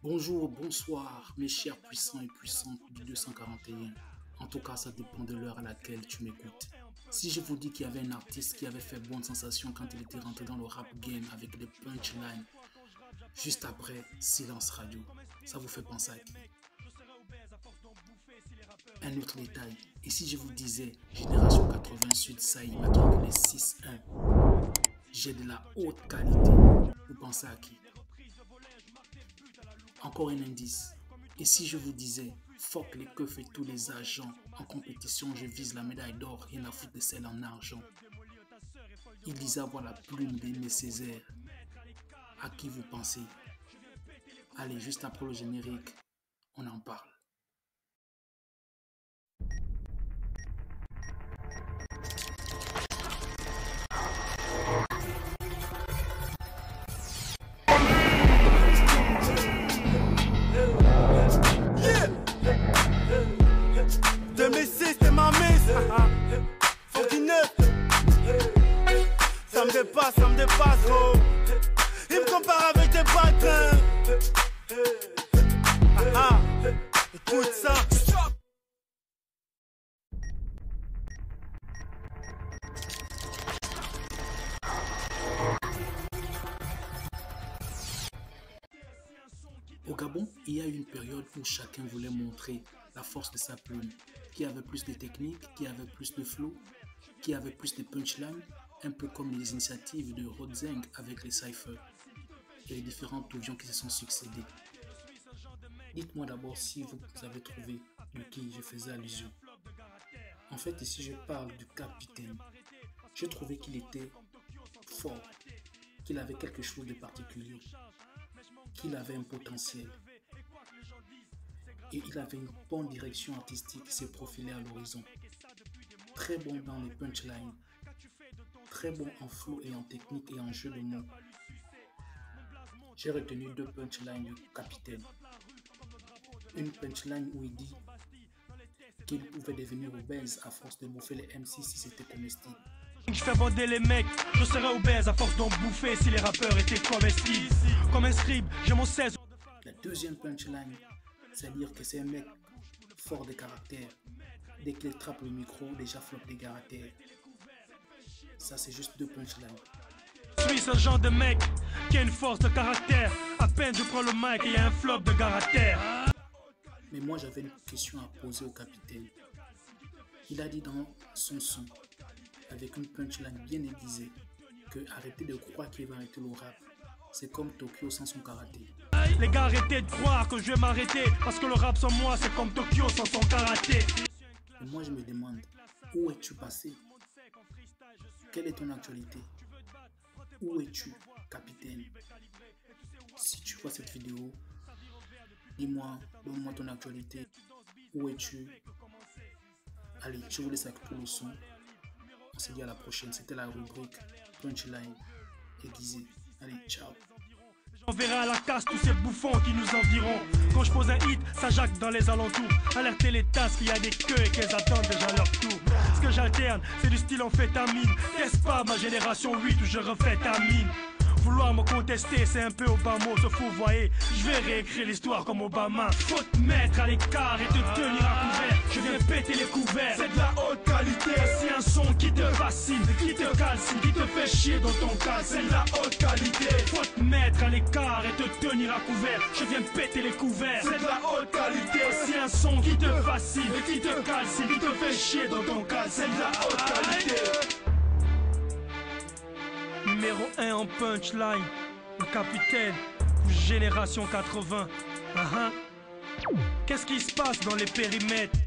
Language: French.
Bonjour, bonsoir, mes chers puissants et puissantes du 241. En tout cas, ça dépend de l'heure à laquelle tu m'écoutes. Si je vous dis qu'il y avait un artiste qui avait fait bonne sensation quand il était rentré dans le rap game avec des punchlines, juste après, silence radio, ça vous fait penser à qui? Un autre détail, et si je vous disais Génération 80 Sud Saïd matriculé 6-1, j'ai de la haute qualité, vous pensez à qui? Encore un indice, et si je vous disais fuck les keufs et tous les agents, en compétition je vise la médaille d'or, rien à foutre de celle en argent. Il disait avoir la plume d'Aimé Césaire. À qui vous pensez? Allez, juste après le générique, on en parle. C'était ma mise. 49. Ça me dépasse, gros. Il me compare avec des bâtards. Écoute ça. Au Gabon, il y a eu une période où chacun voulait montrer la force de sa plume, qui avait plus de technique, qui avait plus de flow, qui avait plus de punchline, un peu comme les initiatives de Rodzeng avec les cyphers et les différentes touvions qui se sont succédés. Dites-moi d'abord si vous avez trouvé de qui je faisais allusion. En fait, ici je parle du capitaine. J'ai trouvé qu'il était fort, qu'il avait quelque chose de particulier, qu'il avait un potentiel. Et il avait une bonne direction artistique qui s'est profilée à l'horizon. Très bon dans les punchlines, très bon en flow et en technique et en jeu de mots. J'ai retenu deux punchlines du capitaine. Une punchline où il dit qu'il pouvait devenir obèse à force de bouffer les MC si c'était comestible. Je fais bander les mecs, je serais obèse à force d'en bouffer si les rappeurs étaient comestibles. Comme un scribe, j'ai mon 16. La deuxième punchline, c'est-à-dire que c'est un mec fort de caractère. Dès qu'il attrape le micro, déjà flop des caractères. Ça, c'est juste deux punchlines. Je suis ce genre de mec qui a une force de caractère. À peine je prends le mic et il y a un flop de caractère. Mais moi, j'avais une question à poser au capitaine. Il a dit dans son son, avec une punchline bien aiguisée, que arrêtez de croire qu'il va arrêter le rap. C'est comme Tokyo sans son karaté. Les gars, arrêtez de croire que je vais m'arrêter, parce que le rap sans moi, c'est comme Tokyo sans son karaté. Et moi, je me demande, où es-tu passé? Quelle est ton actualité? Où es-tu, capitaine? Si tu vois cette vidéo, dis-moi, donne-moi ton actualité. Où es-tu? Allez, je vous laisse avec tout le son. On se dit à la prochaine. C'était la rubrique Punchline aiguisée. Allez, ciao. J'enverrai à la casse tous ces bouffons qui nous environt. Quand je pose un hit, ça jacque dans les alentours. Alerter les tasses qu'il y a des queues et qu'elles attendent déjà leur tour. Ce que j'alterne, c'est du style amphétamine. N'est-ce pas ma génération 8 où je refais ta mine? Vouloir me contester, c'est un peu Obama, se fou, voyez. Je vais réécrire l'histoire comme Obama. Faut te mettre à l'écart et te tenir à couvert. Je viens péter les couverts, c'est de la haute qualité. C'est un son qui te fascine, qui te calcine, qui te fait chier dans ton cas. C'est de la haute qualité. Faut te mettre à l'écart et te tenir à couvert. Je viens péter les couverts, c'est de la haute qualité. C'est un son qui te fascine, qui te calcine, qui te fait chier dans ton cas. C'est de la haute qualité. Numéro 1 en punchline, le capitaine, Génération 80. Qu'est-ce qui se passe dans les périmètres?